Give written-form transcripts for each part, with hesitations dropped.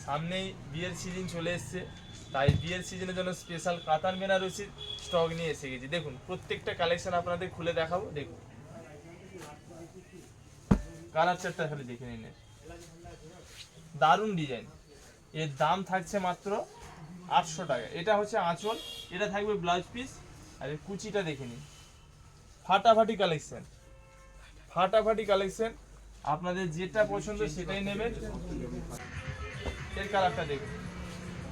সামনেই বিয়ের সিজন চলে এসছে, তাই বিয়ের সিজনের জন্য স্পেশাল কাতান বেনারসির স্টক নিয়ে এসে গেছি। দেখুন প্রত্যেকটা কালেকশন আপনাদের খুলে দেখাবো। দেখুন কালার চারটা খালি দেখে নিন, দারুণ ডিজাইন। এর দাম থাকছে মাত্র 800 টাকা। এটা হচ্ছে আঁচল, এটা থাকবে ব্লাউজ পিস, আর এই কুচিটা দেখে নিন। ফাটাফাটি কালেকশন, ফাটাফাটি কালেকশন। আপনাদের যেটা পছন্দ সেটাই নেবেন। এর কালারটা দেখুন,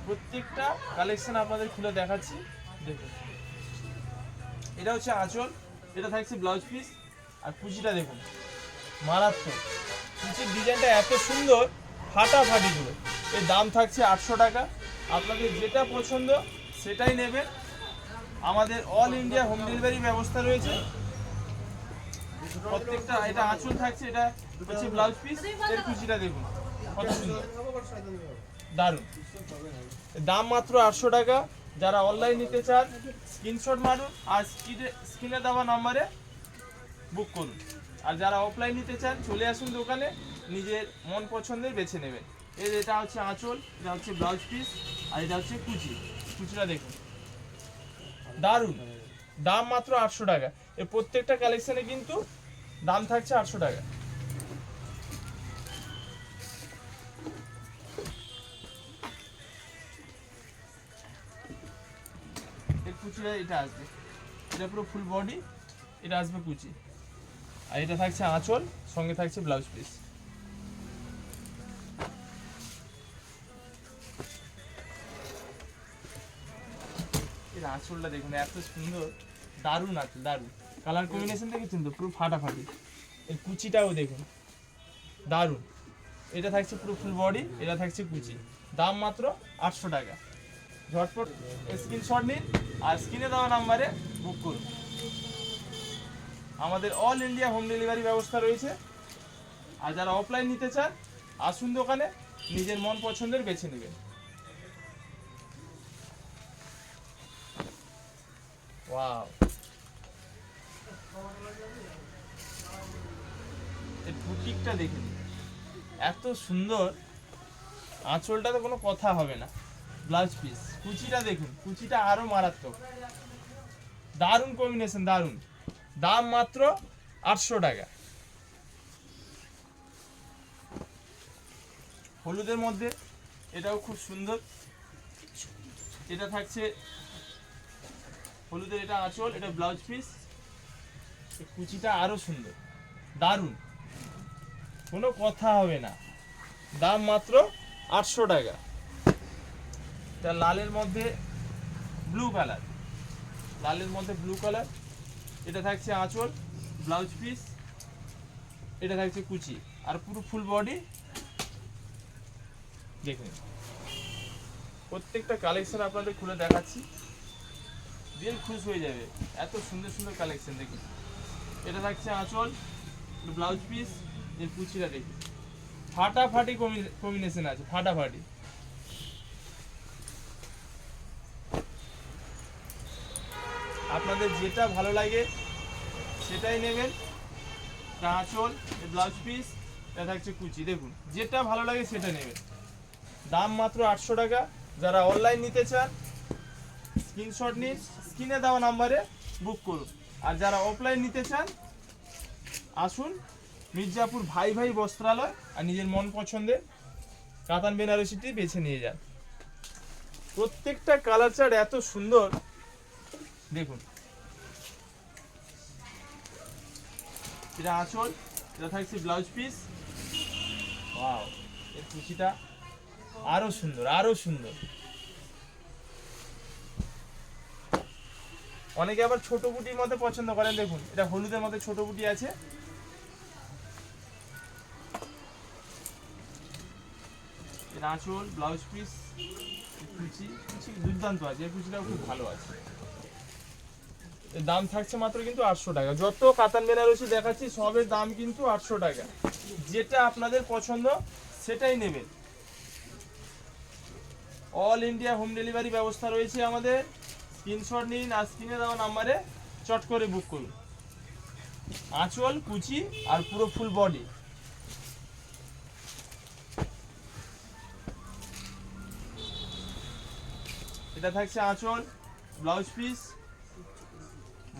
প্রত্যেকটা কালেকশন আপনাদের খুলে দেখাচ্ছি। দেখুন এটা হচ্ছে আঁচল, এটা থাকছে ব্লাউজ পিস, আর কুচিটা দেখুন মারাত্মক। কুচির ডিজাইনটা এত সুন্দর, ফাটাফাটি গুলো। এর দাম থাকছে 800 টাকা। আপনাদের যেটা পছন্দ সেটাই নেবেন। আমাদের অল ইন্ডিয়া হোম ডেলিভারি ব্যবস্থা রয়েছে প্রত্যেকটা। এটা আঁচল থাকছে, এটা হচ্ছে ব্লাউজ পিস, এর কুচিটা দেখুন কত সুন্দর, দারুণ। দাম মাত্র 800 টাকা। যারা অনলাইন নিতে চান স্ক্রিনশট মারুন আর স্ক্রিনে দেওয়া নম্বরে বুক করুন। আর যারা অফলাইন নিতে চান চলে আসুন দোকানে, নিজের মন পছন্দের বেছে নেবেন। এটা হচ্ছে আঁচল, এটা হচ্ছে ব্লাউজ পিস, আর এটা হচ্ছে কুচি। কুচিটা দেখুন দারুণ। দাম মাত্র 800 টাকা। এর প্রত্যেকটা কালেকশনে কিন্তু দাম থাকছে 800 টাকা। এর কুচিটা এটা আসবে, এটা পুরো ফুল বডি, এটা আসবে কুচি, আর এটা থাকছে আঁচল, সঙ্গে থাকছে ব্লাউজ পিস। এর আঁচলটা দেখুন এত সুন্দর, দারুণ আঁচল, দারুণ। কালার কম্বিনেশন দেখেছেন তো, পুরো ফাটাফাটি। এর কুচিটাও দেখুন দারুণ। এটা থাকছে পুরো ফুল বডি, এটা থাকছে কুচি। দাম মাত্র 800 টাকা। ঝটপট স্ক্রিনশট নিন আর স্ক্রিনে দেওয়া নাম্বারে বুক করুন। আমাদের অল ইন্ডিয়া হোম ডেলিভারি ব্যবস্থা রয়েছে। আর যারা অফলাইন নিতে চান আসুন দোকানে, নিজের মন পছন্দের বেছে নেবেন। ওয়াও, এই বুটিকটা দেখে নিন এত সুন্দর। আঁচলটা তো কোনো কথা হবে না, ব্লাউজ পিস, কুচিটা দেখুন, কুচিটা আরো মারাত্মক, দারুণ কম্বিনেশন, দারুণ। দাম মাত্র 800 টাকা। হলুদের মধ্যে এটাও খুব সুন্দর, এটা থাকছে হলুদের, এটা আঁচল, এটা ব্লাউজ পিস, কুচিটা আরো সুন্দর, দারুণ, কোনো কথা হবে না। দাম মাত্র 800 টাকা। এটা লালের মধ্যে ব্লু কালার, লালের মধ্যে ব্লু কালার, এটা থাকছে আঁচল, ব্লাউজ পিস, এটা থাকছে কুচি, আর পুরো ফুল বডি। দেখুন প্রত্যেকটা কালেকশন আপনাদের খুলে দেখাচ্ছি, দিল খুশ হয়ে যাবে, এত সুন্দর সুন্দর কালেকশন। দেখুন এটা থাকছে আঁচল, ব্লাউজ পিস, এর কুচিটা দেখুন ফাটাফাটি কম্বিনেশন আছে, ফাটাফাটি। আপনাদের যেটা ভালো লাগে সেটাই নেবেন। আঁচল, ব্লাউজ পিস, এটা থাকছে কুচি, দেখুন যেটা ভালো লাগে সেটা নেবেন। দাম মাত্র 800 টাকা। যারা অনলাইন নিতে চান স্ক্রিনশট নিন, স্ক্রিনে দেওয়া নাম্বারে বুক করুন। আর যারা অফলাইন নিতে চান আসুন মির্জাপুর ভাই ভাই বস্ত্রালয়, আর নিজের মন পছন্দের কাতান বেনারসিটি বেছে নিয়ে যান। প্রত্যেকটা কালার চার্ট এত সুন্দর দেখুন। এটা আঁচল, এটা থাকছে ব্লাউজ পিস। ওয়াও, এর কুচিটা আরো সুন্দর, আরো সুন্দর। অনেকে আবার ছোট বুটির মধ্যে পছন্দ করেন, দেখুন এটা হলুদের মধ্যে ছোট বুটি আছে। এটা আঁচল, ব্লাউজ পিস, কুচি, কুচি দুর্দান্ত আছে, এই কুচিটাও খুব ভালো আছে। এর দাম থাকছে মাত্র কিন্তু 800 টাকা। যত কাতান বেনারসি দেখাচ্ছি সবের দাম কিন্তু 800 টাকা। যেটা আপনাদের পছন্দ সেটাই নেবেন। অল ইন্ডিয়া হোম ডেলিভারি ব্যবস্থা রয়েছে আমাদের। স্ক্রিনশট নিন আর স্ক্রিনে দেওয়া নাম্বারে চট করে বুক করুন। আঁচল, কুচি, আর পুরো ফুল বডি। এটা থাকছে আঁচল, ব্লাউজ পিস।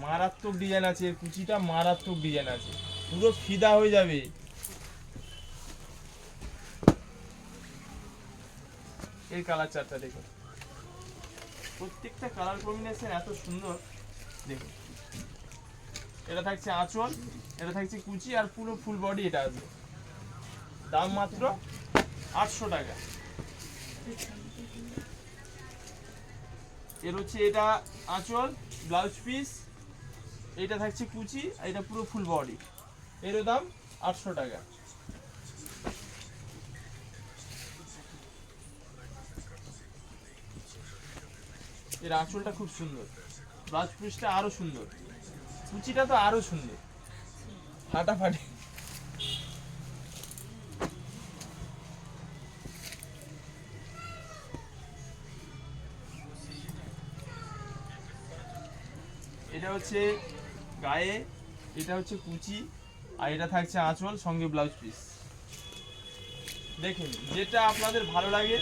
মারাত্মক ডিজাইন আছে, এর কুচিটা মারাত্মক ডিজাইন আছে, পুরো ফিদা হয়ে যাবে। এই কালার চারটা দেখুন, প্রত্যেকটা কালার কম্বিনেশন এত সুন্দর দেখুন। এটা থাকছে আঁচল, এটা থাকছে কুচি, আর পুরো ফুল বডি এটা আসবে। দাম মাত্র 800 টাকা। এর হচ্ছে এটা আঁচল, ব্লাউজ পিস, এটা থাকছে কুচি, আর এটা পুরো ফুল বডি। এর দাম 800 টাকা। এর আঁচলটা খুব সুন্দর, ব্লাউজ পিসটা আরো সুন্দর, কুচিটা তো আরো সুন্দর, ফাটাফাটি। এটা হচ্ছে গায়ে, এটা হচ্ছে কুচি, আর এটা থাকছে আঁচল সঙ্গে ব্লাউজ পিস। দেখুন যেটা আপনাদের ভালো লাগে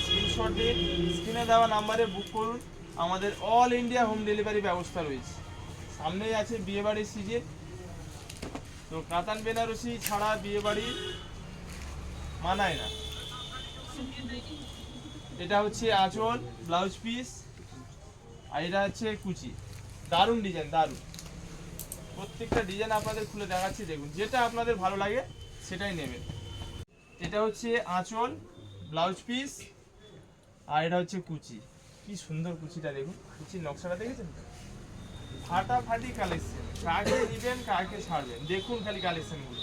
স্ক্রিনশট দিন, স্ক্রিনে দেওয়া নাম্বারে বুক করুন। আমাদের অল ইন্ডিয়া হোম ডেলিভারি ব্যবস্থা রয়েছে। সামনেই আছে বিয়েবাড়ির সিজন, তো কাতান বেনারসি ছাড়া বিয়েবাড়ি মানায় না। এটা হচ্ছে আঁচল, ব্লাউজ পিস, আর এটা হচ্ছে কুচি। দারুণ ডিজাইন, দারুণ। প্রত্যেকটা ডিজাইন আপনাদের খুলে দেখাচ্ছি, দেখুন যেটা আপনাদের ভালো লাগে সেটাই নেবেন। এটা হচ্ছে আঁচল, ব্লাউজ পিস, আর এটা হচ্ছে কুচি। কি সুন্দর কুচিটা দেখুন, কুচির নকশাটা দেখেছেন? ফাটাফাটি কালেকশন, কাকে নেবেন কাকে ছাড়বেন দেখুন খালি কালেকশনগুলো।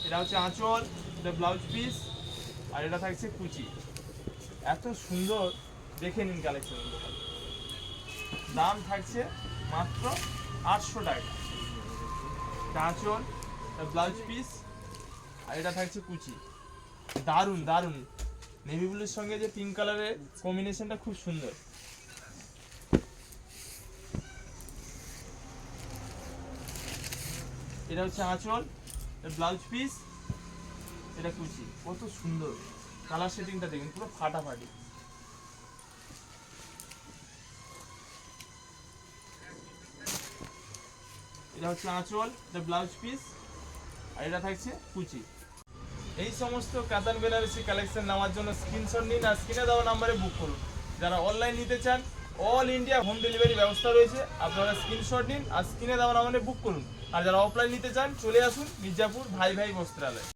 এটা হচ্ছে আঁচল, এটা ব্লাউজ পিস, আর এটা থাকছে কুচি। এত সুন্দর, দেখে নিন কালেকশনগুলো। দাম থাকছে মাত্র 800 টাকা। এটা আঁচল, এটা ব্লাউজ পিস, আর এটা থাকছে কুচি। দারুণ দারুণ, নেভি ব্লুর সঙ্গে যে পিঙ্ক কালারের কম্বিনেশনটা খুব সুন্দর। এটা হচ্ছে আঁচল, ব্লাউজ পিস, এটা কুচি। কত সুন্দর কালার সেটিংটা দেখুন, পুরো ফাটাফাটি। এটা হচ্ছে আঁচল, এটা ব্লাউজ পিস, আর এটা থাকছে কুচি। এই সমস্ত কাতান বেনারসি কালেকশন নেওয়ার জন্য স্ক্রিনশট নিন আর স্ক্রিনে দেওয়া নাম্বারে বুক করুন। যারা অনলাইন নিতে চান অল ইন্ডিয়া হোম ডেলিভারি ব্যবস্থা রয়েছে, আপনারা স্ক্রিনশট নিন আর স্ক্রিনে দেওয়া নাম্বারে বুক করুন। আর যারা অফলাইন নিতে চান চলে আসুন মির্জাপুর ভাই ভাই বস্ত্রালয়।